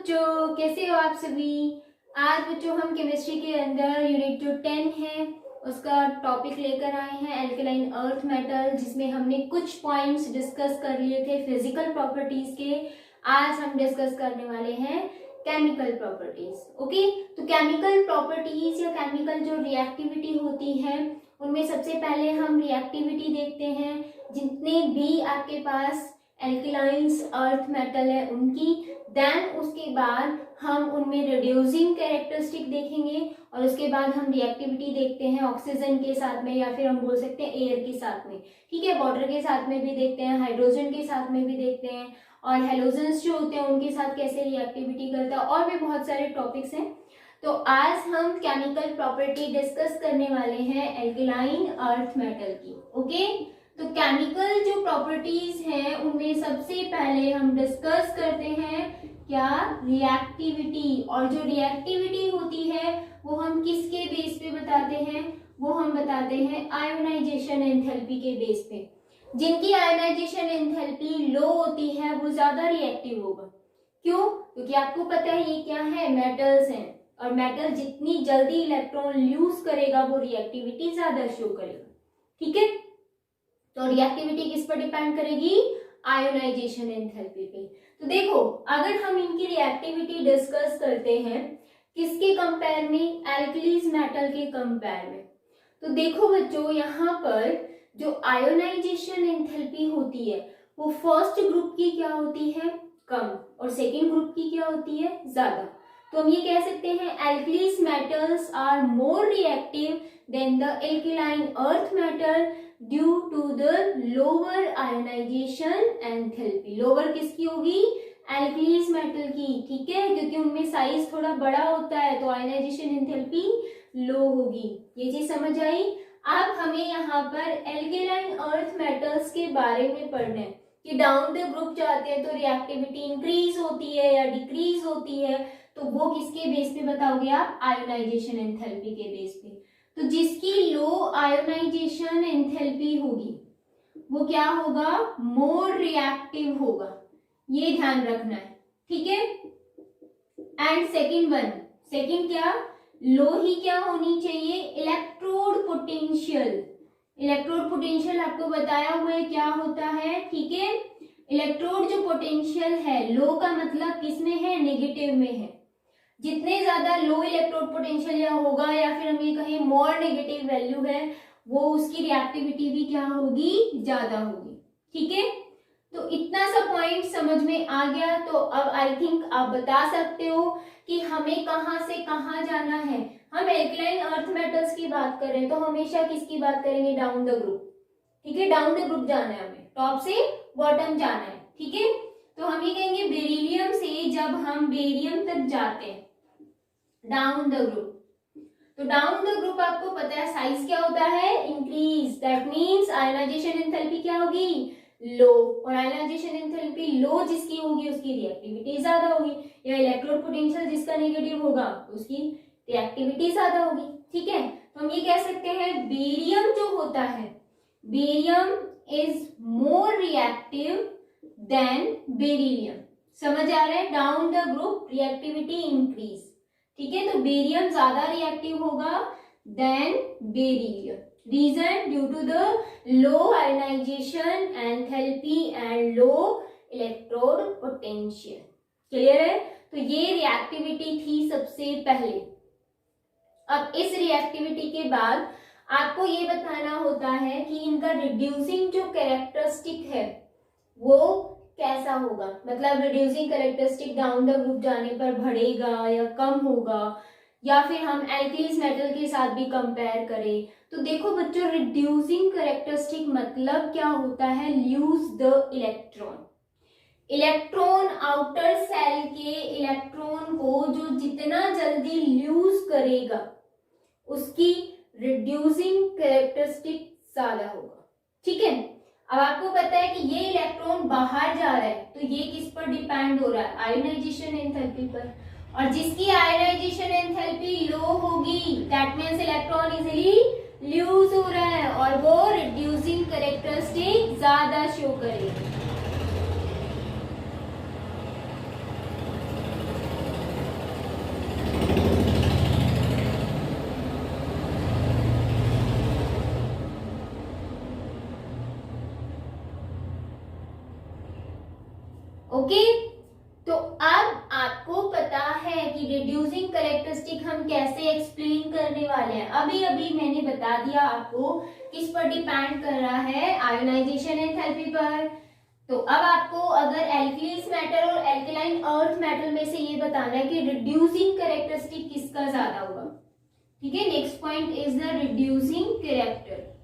बच्चों, कैसे हो आप सभी। आज बच्चों हम केमिस्ट्री के अंदर यूनिट जो 10 है उसका टॉपिक लेकर आए हैं एल्कलाइन अर्थ मेटल, जिसमें हमने कुछ पॉइंट्स डिस्कस कर लिए थे फिजिकल प्रॉपर्टीज के। आज हम डिस्कस करने वाले हैं केमिकल प्रॉपर्टीज। ओके, तो केमिकल प्रॉपर्टीज या केमिकल जो रिएक्टिविटी होती है उनमें सबसे पहले हम रिएक्टिविटी देखते हैं। जितने भी आपके पास एल्कलाइंस अर्थ मेटल है उनकी, देन उसके बाद हम उनमें रिड्यूसिंग कैरेक्टरिस्टिक देखेंगे और उसके बाद हम रिएक्टिविटी देखते हैं ऑक्सीजन के साथ में, या फिर हम बोल सकते हैं एयर के साथ में। ठीक है, वाटर के साथ में भी देखते हैं, हाइड्रोजन के साथ में भी देखते हैं, और हेलोजेंस जो होते हैं उनके साथ कैसे रिएक्टिविटी करता है, और भी बहुत सारे टॉपिक्स हैं। तो आज हम केमिकल प्रॉपर्टी डिस्कस करने वाले हैं एल्कलाइन अर्थ मेटल की। ओके, तो केमिकल जो प्रॉपर्टीज हैं उनमें सबसे पहले हम डिस्कस करते हैं क्या, रिएक्टिविटी। और जो रिएक्टिविटी होती है वो हम किसके बेस पे बताते हैं, वो हम बताते हैं आयोनाइजेशन एंथैल्पी के बेस पे। जिनकी आयोनाइजेशन एंथैल्पी लो होती है वो ज्यादा रिएक्टिव होगा। क्यों? क्योंकि आपको पता है ये क्या है, मेटल्स हैं, और मेटल जितनी जल्दी इलेक्ट्रॉन लूज करेगा वो रिएक्टिविटी ज्यादा शो करेगा। ठीक है, तो रिएक्टिविटी किस पर डिपेंड करेगी, आयोनाइजेशन एंथैल्पी पे। तो देखो, अगर हम इनकी रिएक्टिविटी डिस्कस करते हैं किसके कंपेयर में, एल्कलीज मेटल के कंपेयर में, तो देखो बच्चों यहाँ पर जो आयोनाइजेशन एंथैल्पी होती है वो फर्स्ट ग्रुप की क्या होती है, कम, और सेकेंड ग्रुप की क्या होती है, ज्यादा। तो हम ये कह सकते हैं alkalis metals are more reactive than the alkaline earth metal due to the lower ionization enthalpy. Lower किसकी होगी, एल्कलीज मेटल की। ठीक है, क्योंकि उनमें साइज थोड़ा बड़ा होता है तो आयोनाइजेशन एंथैल्पी लो होगी। ये चीज समझ आई। अब हमें यहाँ पर एल्कलाइन अर्थ मेटल्स के बारे में पढ़ना है कि डाउन द ग्रुप जाते हैं तो रिएक्टिविटी इंक्रीज होती है या डिक्रीज होती है, तो वो किसके बेस पे बताओगे आप, आयोनाइजेशन एंथैल्पी के बेस पे। तो जिसकी लो आयोनाइजेशन एंथैल्पी होगी वो क्या होगा, मोर रिएक्टिव होगा। ये ध्यान रखना है। ठीक है, एंड सेकंड क्या, लो ही क्या होनी चाहिए, इलेक्ट्रोड पोटेंशियल। इलेक्ट्रोड पोटेंशियल आपको बताया हुआ है क्या होता है। ठीक है, इलेक्ट्रोड जो पोटेंशियल है, लो का मतलब किसमें है, नेगेटिव में है। जितने ज्यादा लो इलेक्ट्रोड पोटेंशियल या होगा, या फिर हम ये कहें मोर नेगेटिव वैल्यू है, वो उसकी रिएक्टिविटी भी क्या होगी, ज्यादा होगी। ठीक है, तो इतना सा पॉइंट समझ में आ गया। तो अब आई थिंक आप बता सकते हो कि हमें कहां से कहां जाना है। हम एल्कलाइन अर्थ मेटल्स की बात कर रहे हैं तो हमेशा किसकी बात करेंगे, डाउन द ग्रुप। ठीक है, डाउन द ग्रुप जाना है, हमें टॉप से बॉटम जाना है। ठीक है, तो हम ये कहेंगे बेरिलियम से जब हम बेरियम तक जाते हैं डाउन द ग्रुप, तो डाउन द ग्रुप आपको पता है साइज क्या होता है, increase. That means ionisation enthalpy क्या होगी, लो, और आयोनाइजेशन एंथैल्पी लो जिसकी होगी उसकी रिएक्टिविटी ज्यादा होगी, या इलेक्ट्रोड पोटेंशियल जिसका नेगेटिव होगा उसकी रिएक्टिविटी ज्यादा होगी। ठीक है, तो हम ये कह सकते हैं बेरियम जो होता है, barium is more reactive than beryllium. समझ आ रहा है, down the group reactivity increase. ठीक है, तो बेरियम ज्यादा रिएक्टिव होगा than beryllium. Reason, due to the low ionization enthalpy and low electrode potential. Clear है, तो ये रिएक्टिविटी थी सबसे पहले। अब इस रिएक्टिविटी के बाद आपको ये बताना होता है कि इनका रिड्यूसिंग जो कैरेक्टरिस्टिक है वो कैसा होगा, मतलब reducing characteristic down the group जाने पर बढ़ेगा या कम होगा, या फिर हम एल्कलीज मेटल के साथ भी कंपेयर करें। तो देखो बच्चों, रिड्यूसिंग कैरेक्टरिस्टिक मतलब क्या होता है, lose the electron. Electron outer shell के इलेक्ट्रॉन को जो जितना जल्दी लूज करेगा उसकी रिड्यूसिंग कैरेक्टरिस्टिक ज्यादा होगा। ठीक है, अब आपको पता है कि ये इलेक्ट्रॉन बाहर जा रहा है तो ये किस पर डिपेंड हो रहा है, आयोनाइजेशन एंथैल्पी पर, और जिसकी आयोनाइजेशन एंथैल्पी लो होगी that means electron easily lose हो रहा है और वो रिड्यूसिंग कैरेक्टरिस्टिक ज्यादा शो करेगी। हम कैसे एक्सप्लेन करने वाले हैं। अभी अभी मैंने बता दिया आपको किस पर डिपेंड कर रहा है, आयोनाइजेशन एंथैल्पी पर। तो अब आपको अगर एल्किलीन मेटल और एल्कलाइन अर्थ मेटल में से ये बताना है कि रिड्यूसिंग कैरेक्टरिस्टिक किसका ज्यादा होगा। ठीक है, next point is the reducing character.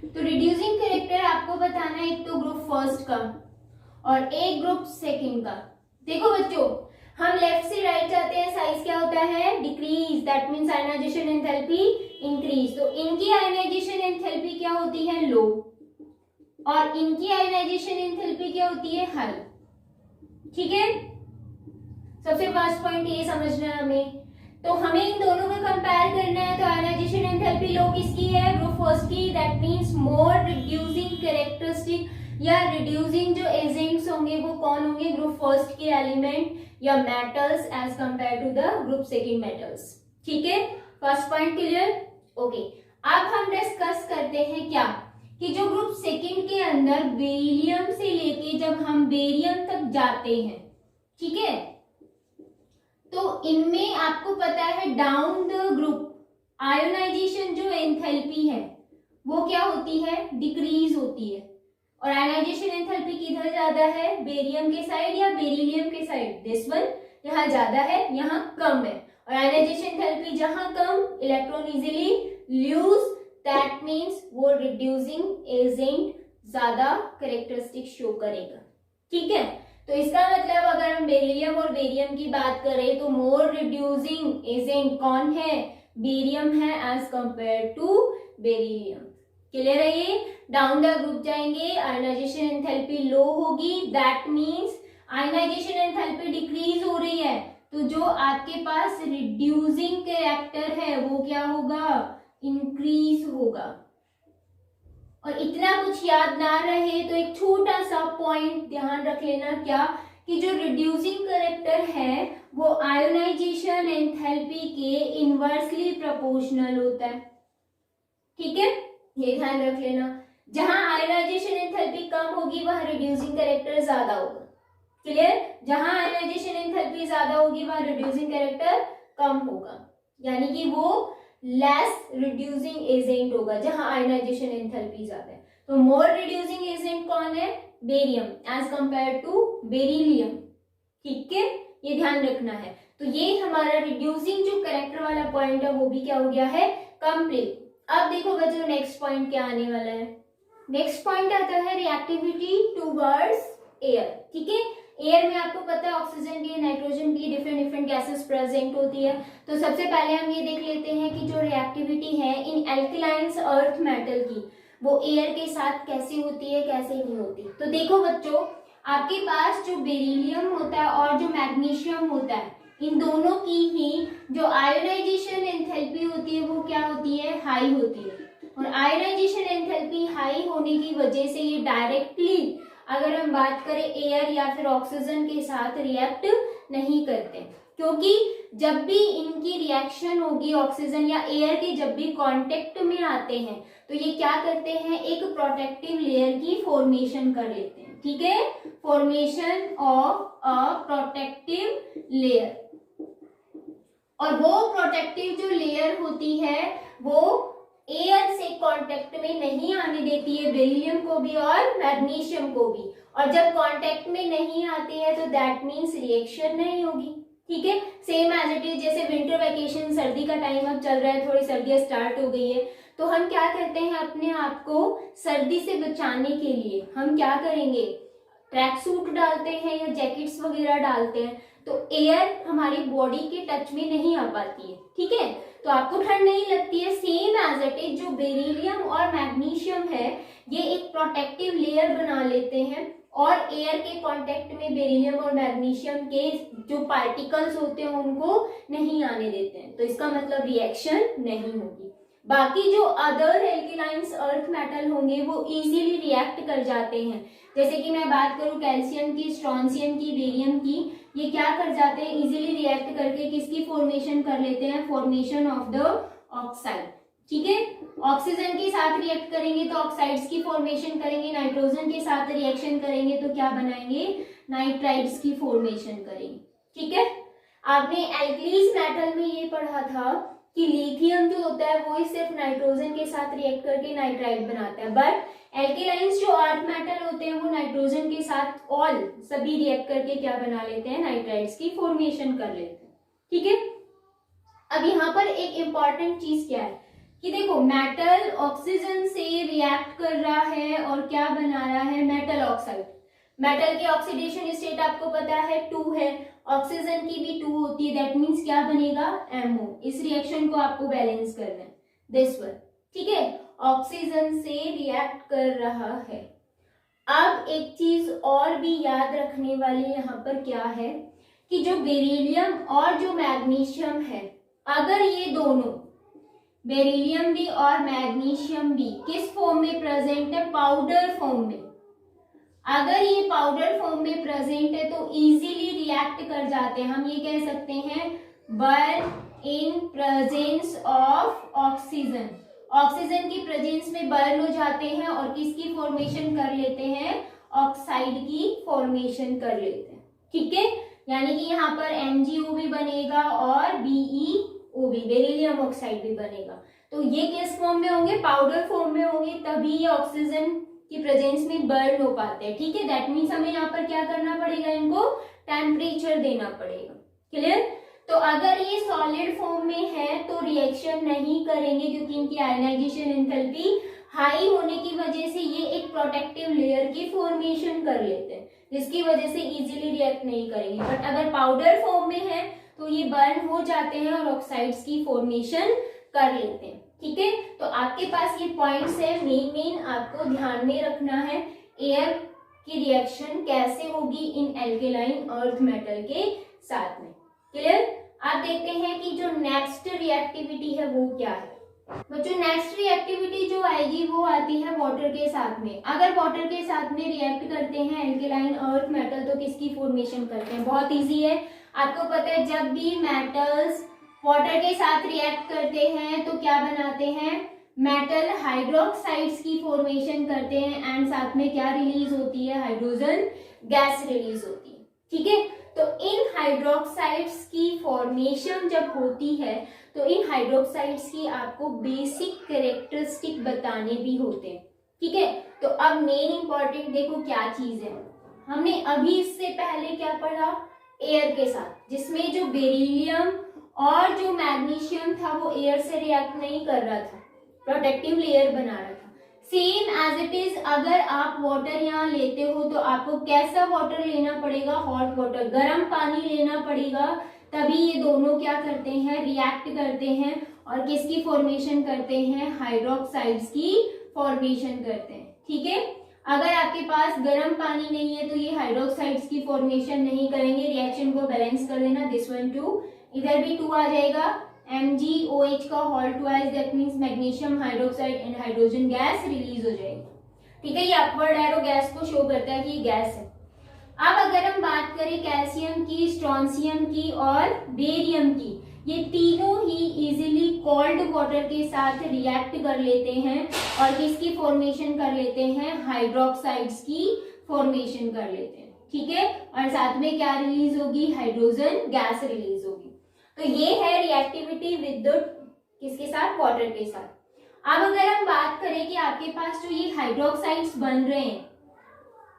तो रिड्यूसिंग कैरेक्टर आपको बताना है एक तो ग्रुप फर्स्ट का और एक ग्रुप सेकंड का। देखो बच्चों, हम लेफ्ट से राइट जाते हैं, साइज क्या होता है, decrease, that means ionization enthalpy increase. तो इनकी आयनाइजेशन एंथैल्पी क्या होती है, लो, और इनकी आयनाइजेशन एंथैल्पी क्या होती है, हाई। ठीक है, सबसे फर्स्ट पॉइंट ये समझना है हमें। तो हमें इन दोनों को कंपेयर करना है। तो आयनाइजेशन एंथैल्पी लो किसकी है, ग्रुप फर्स्ट की, that means more reducing characteristic या रिड्यूसिंग जो एजेंट्स होंगे वो कौन होंगे, ग्रुप फर्स्ट के एलिमेंट या metals as compare to the group second metals. ठीक है, फर्स्ट पॉइंट क्लियर। ओके, अब हम डिस्कस करते हैं क्या कि जो ग्रुप सेकंड के अंदर बेरिलियम से लेके जब हम बेरियम तक जाते हैं, ठीक है, तो इनमें आपको पता है डाउन द ग्रुप आयोनाइजेशन जो एंथैल्पी है वो क्या होती है, डिक्रीज होती है। और आयोनाइजेशन एंथैल्पी किधर ज्यादा है, बेरियम के साइड या बेरिलियम के साइड, दिस वन, यहाँ ज्यादा है यहाँ कम है। और आयोनाइजेशन एंथैल्पी जहां कम, electron easily lose, that means वो रिड्यूसिंग एजेंट ज्यादा कैरेक्टरिस्टिक शो करेगा। ठीक है, तो इसका मतलब अगर हम बेरिलियम और बेरियम की बात करें तो मोर रिड्यूसिंग एजेंट कौन है, बेरियम है as compare to beryllium. Clear है ये। डाउन द ग्रुप जाएंगे, आयनाइजेशन एंथैल्पी लो होगी, that means ionization enthalpy decrease हो रही है। तो जो आपके पास रिड्यूसिंग कैरेक्टर है वो क्या होगा, इंक्रीज होगा। और इतना कुछ याद ना रहे तो एक छोटा सा पॉइंट ध्यान रख लेना, क्या कि जो रिड्यूसिंग कैरेक्टर है वो आयोनाइजेशन एंथैल्पी के इनवर्सली प्रोपोर्शनल होता है। ठीक है, ये ध्यान रख लेना। जहां आयोनाइजेशन एंथैल्पी कम होगी वहां रिड्यूसिंग कैरेक्टर ज्यादा होगा। क्लियर, जहां आयोनाइजेशन एंथैल्पी ज्यादा होगी वहां रिड्यूसिंग कैरेक्टर कम होगा, यानी कि वो लेस रिड्यूसिंग एजेंट होगा जहां आयोनाइजेशन एंथैल्पी ज्यादा है। तो मोर रिड्यूसिंग एजेंट कौन है, barium as compare to beryllium. ठीक है, ये ध्यान रखना है। तो ये हमारा रिड्यूसिंग जो कैरेक्टर वाला पॉइंट है वो भी क्या हो गया है, कंप्लीट। अब देखो बच्चों, नेक्स्ट पॉइंट क्या आने वाला है। नेक्स्ट पॉइंट आता है रिएक्टिविटी टूवर्ड्स एयर। ठीक है, एयर में आपको पता है ऑक्सीजन की, नाइट्रोजन की, डिफरेंट गैसेस प्रेजेंट होती है। तो सबसे पहले हम ये देख लेते हैं कि जो रिएक्टिविटी है इन एल्कलाइंस अर्थ मेटल की वो एयर के साथ कैसे होती है, कैसे नहीं होती। तो देखो बच्चों, आपके पास जो बेरिलियम होता है और जो मैग्नीशियम होता है, इन दोनों की ही जो आयोनाइजेशन एंथैल्पी होती है वो क्या होती है, हाई होती है। और आयोनाइजेशन एंथैल्पी हाई होने की वजह से ये डायरेक्टली अगर हम बात करें एयर या फिर ऑक्सीजन के साथ रिएक्ट नहीं करते, क्योंकि जब भी इनकी रिएक्शन होगी ऑक्सीजन या एयर के जब भी कांटेक्ट में आते हैं तो ये क्या करते हैं, एक प्रोटेक्टिव लेयर की फॉर्मेशन कर लेते हैं। ठीक है, formation of a protective layer. और वो प्रोटेक्टिव जो लेयर होती है वो एयर से कांटेक्ट में नहीं आने देती है बेरिलियम को भी और मैग्नीशियम को भी। और जब कांटेक्ट में नहीं आती है तो दैट मींस रिएक्शन नहीं होगी। ठीक है, सेम एज इट इज जैसे विंटर वैकेशन, सर्दी का टाइम अब चल रहा है, थोड़ी सर्दियां स्टार्ट हो गई है, तो हम क्या करते हैं, अपने आप को सर्दी से बचाने के लिए हम क्या करेंगे, ट्रैक सूट डालते हैं या जैकेट्स वगैरह डालते हैं, तो एयर हमारी बॉडी के टच में नहीं आ पाती है। ठीक है, तो आपको ठंड नहीं लगती है। सेम एज इट इज जो बेरिलियम और मैग्नीशियम है ये एक प्रोटेक्टिव लेयर बना लेते हैं और एयर के कांटेक्ट में बेरिलियम और मैग्नीशियम के जो पार्टिकल्स होते हैं उनको नहीं आने देते हैं। तो इसका मतलब रिएक्शन नहीं होगी। बाकी जो अदर एल्किलाइंस अर्थ मेटल होंगे वो इजीली रिएक्ट कर जाते हैं। जैसे कि मैं बात करूं कैल्शियम की, स्ट्रोंशियम की, बेरियम की, ये क्या कर जाते हैं, इजीली रिएक्ट करके किसकी फॉर्मेशन कर लेते हैं, फॉर्मेशन ऑफ द ऑक्साइड। ठीक है, ऑक्सीजन के साथ रिएक्ट करेंगे तो ऑक्साइड्स की फॉर्मेशन करेंगे, नाइट्रोजन के साथ रिएक्शन करेंगे तो क्या बनाएंगे, नाइट्राइड्स की फॉर्मेशन करेंगे। ठीक है, आपने एल्कलीज मेटल में ये पढ़ा था कि लिथियम जो होता है वो ही सिर्फ नाइट्रोजन के साथ रिएक्ट करके नाइट्राइट बनाता है, बट एल्केलाइंस जो अर्थ मेटल होते हैं वो नाइट्रोजन के साथ सभी रिएक्ट करके क्या बना लेते हैं, नाइट्राइट्स की फॉर्मेशन कर लेते हैं। ठीक है, अब यहाँ पर एक इंपॉर्टेंट चीज क्या है कि देखो मेटल ऑक्सीजन से रिएक्ट कर रहा है और क्या बना रहा है, मेटल ऑक्साइड। मेटल की ऑक्सीडेशन स्टेट आपको पता है 2 है, ऑक्सीजन की भी 2 होती है, दैट मीन्स क्या बनेगा, MO। इस रिएक्शन को आपको बैलेंस करना है, दिस वन। ठीक है, ऑक्सीजन से रिएक्ट कर रहा है। अब एक चीज और भी याद रखने वाली यहाँ पर क्या है कि जो बेरिलियम और जो मैग्नीशियम है, अगर ये दोनों बेरिलियम भी और मैग्नीशियम भी किस फॉर्म में प्रेजेंट है, पाउडर फॉर्म में, अगर ये पाउडर फॉर्म में प्रेजेंट है तो इजीली रिएक्ट कर जाते हैं। हम ये कह सकते हैं burn in presence of oxygen, oxygen की प्रेजेंस में बर्न हो जाते हैं और किसकी फॉर्मेशन कर लेते हैं, ऑक्साइड की फॉर्मेशन कर लेते हैं। ठीक है, यानी कि यहाँ पर MgO भी बनेगा और BeO भी, बेरिलियम ऑक्साइड भी बनेगा। तो ये किस फॉर्म में होंगे, पाउडर फॉर्म में होंगे, तभी ये ऑक्सीजन की प्रेजेंस में बर्न हो पाते हैं। ठीक है, दैट मीन्स हमें यहाँ पर क्या करना पड़ेगा, इनको टेम्परेचर देना पड़ेगा। क्लियर, तो अगर ये सॉलिड फॉर्म में है तो रिएक्शन नहीं करेंगे क्योंकि इनकी आयनाइजेशन एंथैल्पी हाई होने की वजह से ये एक प्रोटेक्टिव लेयर की फॉर्मेशन कर लेते हैं, जिसकी वजह से इजीली रिएक्ट नहीं करेंगे। बट अगर पाउडर फॉर्म में है तो ये बर्न हो जाते हैं और ऑक्साइड्स की फॉर्मेशन कर लेते हैं। ठीक है, तो आपके पास ये पॉइंट्स है, मेन आपको ध्यान में रखना है, एयर की रिएक्शन कैसे होगी इन एल्केलाइन अर्थ मेटल के साथ में। क्लियर, आप देखते हैं कि जो नेक्स्ट रिएक्टिविटी है वो क्या है। बच्चों नेक्स्ट रिएक्टिविटी जो आएगी वो आती है वाटर के साथ में। अगर वाटर के साथ में रिएक्ट करते हैं एल्केलाइन अर्थ मेटल तो किसकी फॉर्मेशन करते हैं, बहुत इजी है, आपको पता है जब भी मेटल्स वाटर के साथ रिएक्ट करते हैं तो क्या बनाते हैं, मेटल हाइड्रोक्साइड्स की फॉर्मेशन करते हैं एंड साथ में क्या रिलीज होती है, हाइड्रोजन गैस रिलीज होती है। ठीक है, तो इन हाइड्रोक्साइड्स की फॉर्मेशन जब होती है तो इन हाइड्रोक्साइड्स की आपको बेसिक कैरेक्टरिस्टिक बताने भी होते हैं। ठीक है, तो अब मेन इंपॉर्टेंट देखो क्या चीज है, हमने अभी इससे पहले क्या पढ़ा, एयर के साथ, जिसमें जो बेरिलियम और जो मैग्नीशियम था वो एयर से रिएक्ट नहीं कर रहा था, प्रोटेक्टिव लेयर बना रहा था। सेम एज इट इज अगर आप वाटर यहाँ लेते हो तो आपको कैसा वाटर लेना पड़ेगा, हॉट वाटर, गर्म पानी लेना पड़ेगा, तभी ये दोनों क्या करते हैं, रिएक्ट करते हैं और किसकी फॉर्मेशन करते हैं, हाइड्रोक्साइड्स की फॉर्मेशन करते हैं। ठीक है, अगर आपके पास गर्म पानी नहीं है तो ये हाइड्रोक्साइड्स की फॉर्मेशन नहीं करेंगे, रिएक्शन को बैलेंस कर देना, दिस वन 2, इधर भी 2 आ जाएगा, MgOH का hall twice, that means magnesium hydroxide and hydrogen gas release हो जाएगी। ठीक है, ये अपवर्ड एरो गैस को शो करता है कि ये गैस है। अब अगर हम बात करें कैल्शियम की, स्ट्रोंशियम की और बेरियम की, ये तीनों ही इजीली कोल्ड वाटर के साथ रिएक्ट कर लेते हैं और किसकी फॉर्मेशन कर लेते हैं, हाइड्रोक्साइड्स की फॉर्मेशन कर लेते हैं। ठीक है, और साथ में क्या रिलीज होगी, हाइड्रोजन गैस रिलीज होगी। तो ये है रिएक्टिविटी विद किसके साथ, वाटर के साथ। अब अगर हम बात करें कि आपके पास जो ये हाइड्रोक्साइड्स बन रहे हैं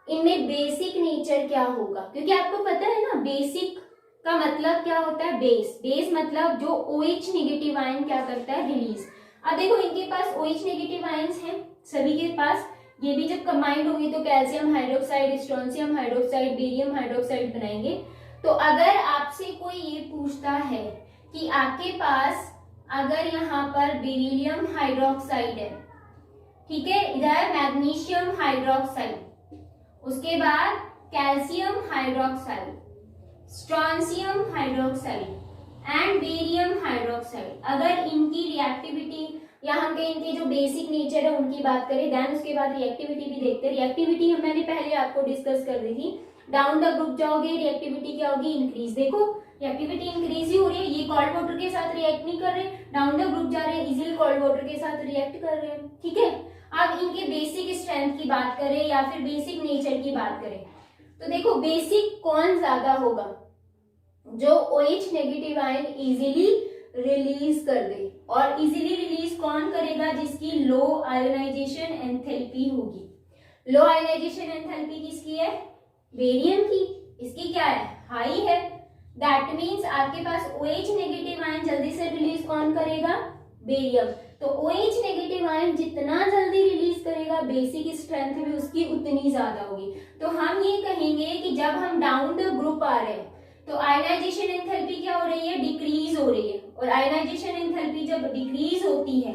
इनमें बेसिक नेचर क्या होगा, क्योंकि आपको पता है ना बेसिक का मतलब क्या होता है, बेस, बेस मतलब जो OH नेगेटिव आयन क्या करता है, रिलीज। अब देखो इनके पास OH नेगेटिव आयन्स हैं सभी के पास, ये भी जब कंबाइंड होंगे तो calcium hydroxide, strontium hydroxide, barium hydroxide बनाएंगे। तो अगर आपसे कोई ये पूछता है कि आपके पास अगर यहाँ पर बेरिलियम हाइड्रोक्साइड है, ठीक है, इधर मैग्नीशियम हाइड्रोक्साइड, उसके बाद calcium hydroxide, strontium hydroxide and barium hydroxide, अगर इनकी रिएक्टिविटी या हम कहें इनके जो बेसिक नेचर है उनकी बात करें, देन उसके बाद रिएक्टिविटी भी देखते हैं। रिएक्टिविटी मैंने पहले आपको डिस्कस कर दी थी, डाउन द ग्रुप जाओगे रिएक्टिविटी क्या होगी, इंक्रीज। देखो रिएक्टिविटी इंक्रीज ही हो रही है, ये कोल्ड वाटर के साथ रिएक्ट नहीं कर रहे, डाउन द ग्रुप जा रहे हैं, इजीली कोल्ड वाटर के साथ रिएक्ट कर रहे हैं। ठीक है, अब इनके बेसिक स्ट्रेंथ की बात करें या फिर बेसिक नेचर की बात करें तो देखो बेसिक कौन ज्यादा होगा, जो OH negative ion easily release कर दे। और इजीली रिलीज कौन करेगा? जिसकी लो आयोनाइजेशन एंथैल्पी होगी। लो आयोनाइजेशन एंथैल्पी किसकी है? बेरियम की। इसकी क्या है? हाई है। दैट मीन्स आपके पास OH नेगेटिव आयन जल्दी से रिलीज कौन करेगा? बेरियम। तो OH नेगेटिव आयन जितना जल्दी रिलीज करेगा, बेसिक स्ट्रेंथ भी उसकी उतनी ज्यादा होगी। तो हम ये कहेंगे कि जब हम डाउन द ग्रुप आ रहे हैं तो आयनाइजेशन एंथैल्पी क्या हो रही है? डिक्रीज हो रही है। और आयनाइजेशन एंथैल्पी जब डिक्रीज होती है,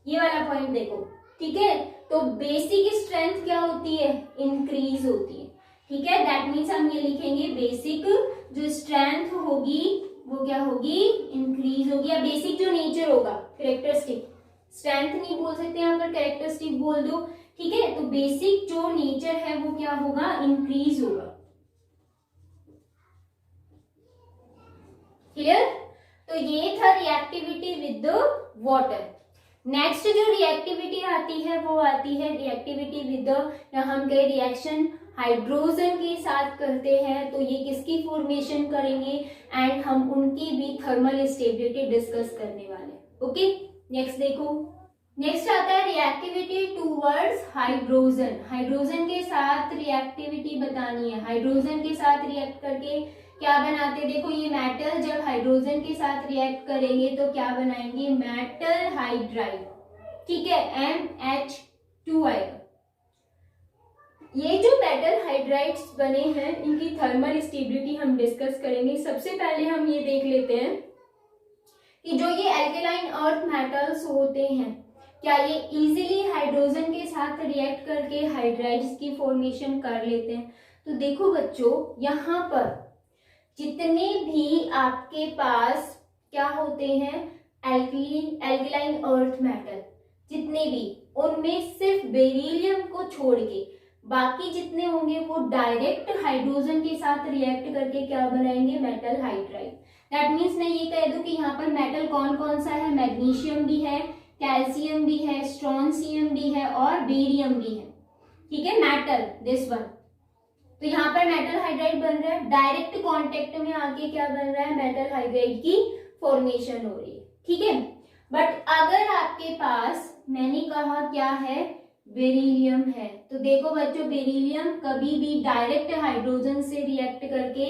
ये वाला पॉइंट देखो, ठीक है, तो बेसिक स्ट्रेंथ क्या होती है? इंक्रीज होती है। ठीक है, दैट मीन्स हम ये लिखेंगे बेसिक जो स्ट्रेंथ होगी वो क्या होगी? इंक्रीज होगी। या बेसिक जो नेचर होगा, कैरेक्टरिस्टिक, स्ट्रेंथ नहीं बोल सकते यहाँ पर, कैरेक्टरिस्टिक बोल दो। ठीक है, तो बेसिक जो नेचर है वो क्या होगा? इंक्रीज होगा। क्लियर? तो ये था reactivity with the water. Next जो रिएक्टिविटी आती है वो आती है रिएक्टिविटी विद द, या हम कहे रिएक्शन हाइड्रोजन के साथ करते हैं, तो ये किसकी फॉर्मेशन करेंगे? एंड हम उनकी भी थर्मल स्टेबिलिटी डिस्कस करने वाले हैं। ओके, नेक्स्ट देखो। नेक्स्ट आता है रिएक्टिविटी टूवर्ड्स हाइड्रोजन। हाइड्रोजन के साथ रिएक्टिविटी बतानी है। हाइड्रोजन के साथ रिएक्ट करके क्या बनाते? देखो, ये मेटल जब हाइड्रोजन के साथ रिएक्ट करेंगे तो क्या बनाएंगे? Metal hydride. ठीक है, MH2 आएगा। ये जो मेटल हाइड्राइड्स बने हैं इनकी थर्मल स्टेबिलिटी हम डिस्कस करेंगे। सबसे पहले हम ये देख लेते हैं कि जो ये एल्केलाइन अर्थ मेटल्स होते हैं, क्या ये इजीली हाइड्रोजन के साथ रिएक्ट करके हाइड्राइड्स की फॉर्मेशन कर लेते हैं? तो देखो बच्चों, यहाँ पर जितने भी आपके पास क्या होते हैं एल्केलाइन अर्थ मेटल, जितने भी, उनमें सिर्फ बेरिलियम को छोड़ के बाकी जितने होंगे वो डायरेक्ट हाइड्रोजन के साथ रिएक्ट करके क्या बनाएंगे? Metal hydride. दैट मीन्स मैं ये कह दूं कि यहाँ पर मेटल कौन कौन सा है? मैग्नीशियम भी है, कैल्शियम भी है, स्ट्रोंशियम भी है और बेरियम भी है। ठीक है, मेटल दिस वन। तो यहाँ पर मेटल हाइड्राइड बन रहा है, डायरेक्ट कांटेक्ट में आके क्या बन रहा है? मेटल हाइड्राइड की फॉर्मेशन हो रही है। ठीक है, बट अगर आपके पास, मैंने कहा क्या है? बेरिलियम है, तो देखो बच्चों, बेरिलियम कभी भी डायरेक्ट हाइड्रोजन से रिएक्ट करके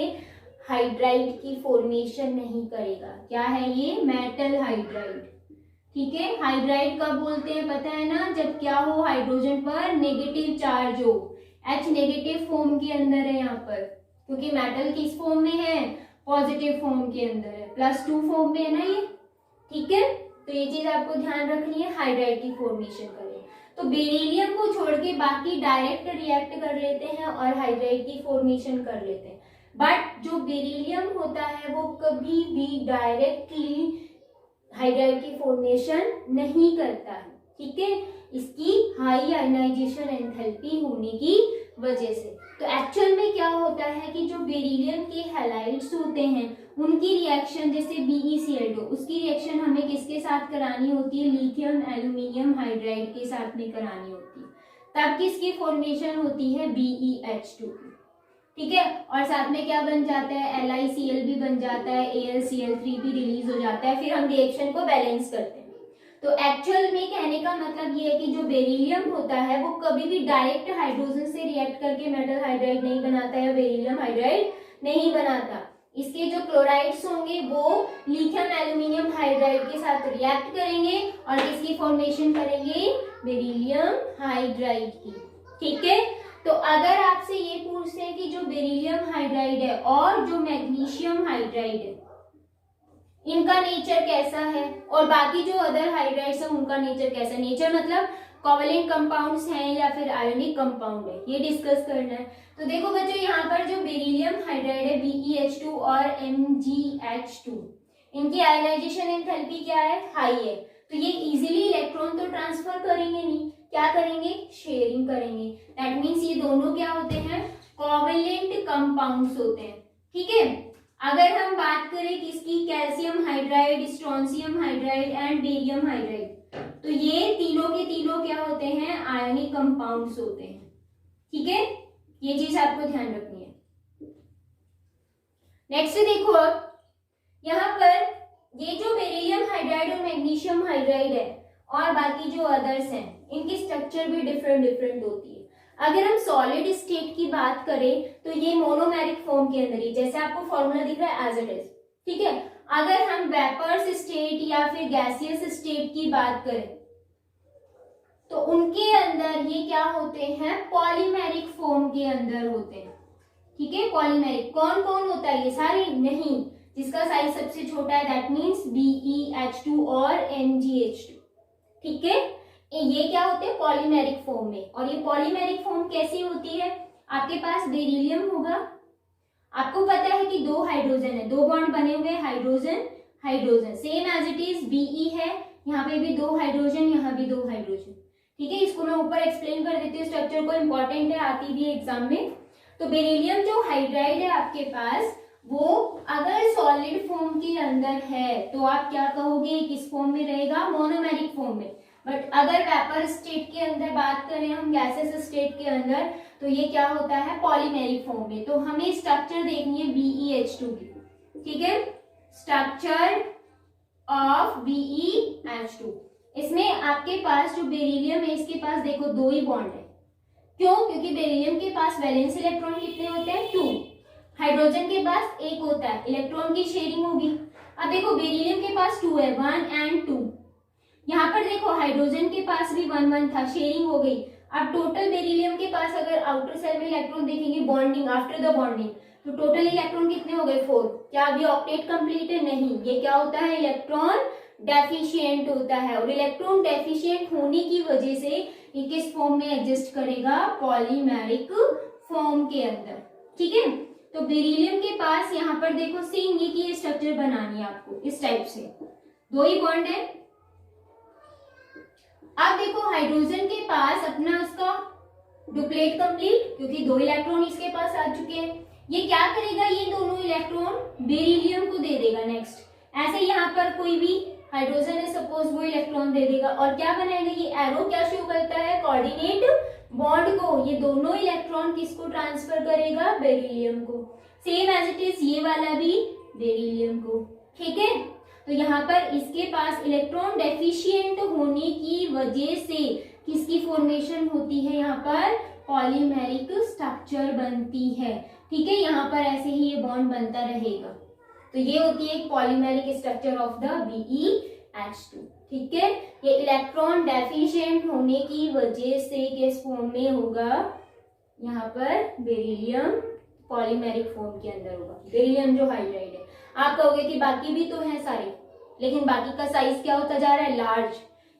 हाइड्राइड की फॉर्मेशन नहीं करेगा। क्या है ये? Metal hydride. ठीक है, हाइड्राइड कब बोलते हैं पता है ना? जब क्या हो? हाइड्रोजन पर नेगेटिव चार्ज हो। H नेगेटिव फॉर्म के अंदर है यहाँ पर, क्योंकि मेटल किस फॉर्म में है? पॉजिटिव फॉर्म के अंदर है, +2 फॉर्म में है ना ये। ठीक है, तो ये चीज आपको ध्यान रखनी है, हाइड्राइड की फॉर्मेशन करें। तो बेरिलियम को छोड़ के बाकी डायरेक्ट रिएक्ट कर लेते हैं और हाइड्राइड की फॉर्मेशन कर लेते हैं। बट जो बेरिलियम होता है वो कभी भी डायरेक्टली हाइड्राइड की फॉर्मेशन नहीं करता है। ठीक है, इसकी हाई आयनाइजेशन एंथैल्पी होने की वजह से। तो एक्चुअल में क्या होता है कि जो बेरिलियम के हैलाइड्स होते हैं उनकी रिएक्शन, जैसे BeCl2, उसकी रिएक्शन हमें किसके साथ करानी होती है? लिथियम एल्यूमिनियम हाइड्राइड के साथ में करानी होती है। तब किसकी फॉर्मेशन होती है? BeH2। ठीक है, और साथ में क्या बन जाता है? LiCl भी बन जाता है, AlCl3 भी रिलीज हो जाता है। फिर हम रिएक्शन को बैलेंस करते हैं। तो एक्चुअल में कहने का मतलब ये है कि जो बेरिलियम होता है वो कभी भी डायरेक्ट हाइड्रोजन से रिएक्ट करके मेटल हाइड्राइड नहीं बनाता है, बेरिलियम हाइड्राइड नहीं बनाता। इसके जो क्लोराइड्स होंगे वो लिथियम एल्यूमिनियम हाइड्राइड के साथ रिएक्ट करेंगे और किसकी फॉर्मेशन करेंगे? बेरिलियम हाइड्राइड की। ठीक है, तो अगर आपसे ये पूछते हैं कि जो बेरिलियम हाइड्राइड है और जो मैग्नीशियम हाइड्राइड है इनका नेचर कैसा है, और बाकी जो अदर हाइड्राइड्स है उनका नेचर कैसा है? नेचर मतलब कोवैलेंट कंपाउंड्स हैं या फिर आयोनिक कंपाउंड है, ये डिस्कस करना है। तो देखो बच्चों, यहाँ पर जो बेरिलियम हाइड्राइड है BeH2 और MgH2, इनकी आयनाइजेशन एंथैल्पी क्या है? हाई है। तो ये इजीली इलेक्ट्रॉन तो ट्रांसफर करेंगे नहीं, क्या करेंगे? शेयरिंग करेंगे। दैट मीन्स ये दोनों क्या होते हैं? कोवैलेंट कंपाउंड्स होते हैं। ठीक है, अगर हम बात करें किसकी? Calcium hydride, strontium hydride and barium hydride, तो ये तीनों के तीनों क्या होते हैं? आयनिक कंपाउंड्स होते हैं। ठीक है, ये चीज आपको ध्यान रखनी है। नेक्स्ट देखो अब यहाँ पर ये जो बेरिलियम हाइड्राइड और मैग्नीशियम हाइड्राइड है और बाकी जो अदर्स हैं, इनकी स्ट्रक्चर भी डिफरेंट डिफरेंट होती है। अगर हम सॉलिड स्टेट की बात करें तो ये मोनोमेरिक फॉर्म के अंदर ही, जैसे आपको फॉर्मूला दिख रहा है एज इट इज, ठीक है। अगर हम वेपर्स स्टेट या फिर गैसियस स्टेट की बात करें तो उनके अंदर ये क्या होते हैं, पॉलीमेरिक फॉर्म के अंदर होते हैं, ठीक है। पॉलीमेरिक कौन कौन होता है, ये सारे नहीं, जिसका साइज सबसे छोटा है दैट मीन्स BeH2 और MgH2, ठीक है। ये क्या होते हैं, पॉलीमेरिक फॉर्म में। और ये पॉलीमेरिक फॉर्म कैसी होती है, आपके पास बेरिलियम होगा, आपको पता है कि 2 हाइड्रोजन है, 2 बॉन्ड बने हुए hydrogen hydrogen, same as it is Be है, यहाँ पे भी 2 हाइड्रोजन, यहाँ भी 2 हाइड्रोजन, ठीक है। इसको मैं ऊपर एक्सप्लेन कर देती हूँ, स्ट्रक्चर को, इंपॉर्टेंट है, आती भी है एग्जाम में। तो बेरिलियम जो हाइड्राइड है आपके पास, वो अगर सॉलिड फॉर्म के अंदर है तो आप क्या कहोगे, किस फॉर्म में रहेगा, मोनोमेरिक फॉर्म में। बट अगर वेपर स्टेट के अंदर बात करें हम, गैसेस स्टेट के अंदर, तो ये क्या होता है, पॉलीमेरिक फॉर्म में। तो हमें स्ट्रक्चर देखनी है BeH2 की, ठीक है, स्ट्रक्चर ऑफ BeH2। इसमें आपके पास जो बेरिलियम है, इसके पास देखो 2 ही बॉन्ड है, क्यों, क्योंकि बेरिलियम के पास वैलेंस इलेक्ट्रॉन कितने होते हैं, 2, हाइड्रोजन के पास 1 होता है, इलेक्ट्रॉन की शेयरिंग होगी। अब देखो बेरिलियम के पास 2 है, 1 and 2, यहाँ पर देखो हाइड्रोजन के पास भी 1 1 था, शेयरिंग हो गई। अब टोटल बेरिलियम के पास अगर आउटर सेल में इलेक्ट्रॉन देखेंगे बॉन्डिंग, आफ्टर द बॉन्डिंग, तो टोटल इलेक्ट्रॉन कितने हो गए, 4। क्या अभी ऑक्टेट कंप्लीट है, नहीं, ये क्या होता है, इलेक्ट्रॉन डेफिशिएंट होता है। और इलेक्ट्रॉन डेफिशिएंट होने की वजह से ये किस फॉर्म में एग्जिस्ट करेगा, पॉलीमेरिक फॉर्म के अंदर, ठीक है। तो बेरिलियम के पास यहाँ पर देखो सेम ये की स्ट्रक्चर बनानी है आपको इस टाइप से, 2 ही बॉन्ड है। अब देखो हाइड्रोजन के पास अपना उसका डुप्लेट कंप्लीट, क्योंकि 2 इलेक्ट्रॉन इसके पास आ चुके हैं। ये क्या करेगा, ये दोनों इलेक्ट्रॉन बेरिलियम को दे देगा नेक्स्ट। ऐसे यहाँ पर कोई भी हाइड्रोजन है सपोज, वो इलेक्ट्रॉन दे देगा और क्या बनाएगा, ये एरो क्या शो करता है, कोऑर्डिनेट बॉन्ड को। ये दोनों इलेक्ट्रॉन किसको ट्रांसफर करेगा, बेरिलियम को। सेम एज इट इज ये वाला भी बेरिलियम को, ठीक है। तो यहाँ पर इसके पास इलेक्ट्रॉन डेफिशिएंट होने की वजह से किसकी फॉर्मेशन होती है, यहाँ पर पॉलीमेरिक स्ट्रक्चर बनती है, ठीक है। यहाँ पर ऐसे ही ये बॉन्ड बनता रहेगा। तो ये होती है एक polymeric structure of the BeH2, ठीक है। ये इलेक्ट्रॉन डेफिशिएंट होने की वजह से किस फॉर्म में होगा, यहाँ पर बेरिलियम पॉलीमेरिक फॉर्म के अंदर होगा, बेरिलियम जो हाइड्राइड है। आप कहोगे कि बाकी भी तो हैं सारे, लेकिन बाकी का साइज क्या होता जा रहा है, लार्ज,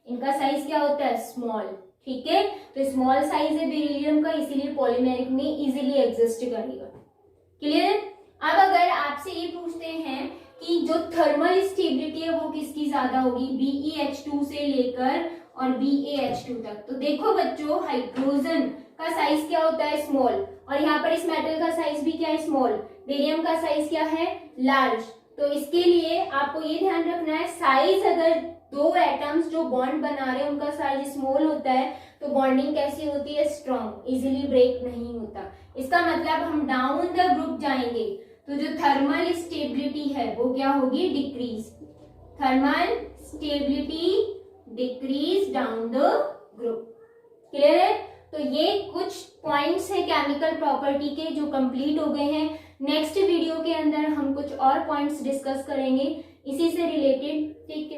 इनका साइज क्या होता है, स्मॉल, ठीक है। तो स्मॉल साइज है बेरिलियम का, इसीलिए पॉलीमेरिक में इजीली एग्जिस्ट करेगा, क्लियर। अब अगर आपसे ये पूछते हैं कि जो थर्मल स्टेबिलिटी है वो किसकी ज्यादा होगी, BeH2 से लेकर और BaH2 तक, तो देखो बच्चों हाइड्रोजन का साइज क्या होता है, स्मॉल, और यहाँ पर इस मेटल का साइज भी क्या है, स्मॉल। बेरिलियम का साइज क्या है, लार्ज। तो इसके लिए आपको ये ध्यान रखना है, साइज अगर 2 एटम्स जो बॉन्ड बना रहे हैं उनका साइज स्मॉल होता है तो बॉन्डिंग कैसी होती है, स्ट्रॉन्ग, इजीली ब्रेक नहीं होता। इसका मतलब हम डाउन द ग्रुप जाएंगे तो जो थर्मल स्टेबिलिटी है वो क्या होगी, decrease, thermal stability decrease down the group, clear है। तो ये कुछ पॉइंट्स है केमिकल प्रॉपर्टी के जो कंप्लीट हो गए हैं। नेक्स्ट वीडियो के अंदर हम कुछ और पॉइंट्स डिस्कस करेंगे इसी से रिलेटेड, ठीक है।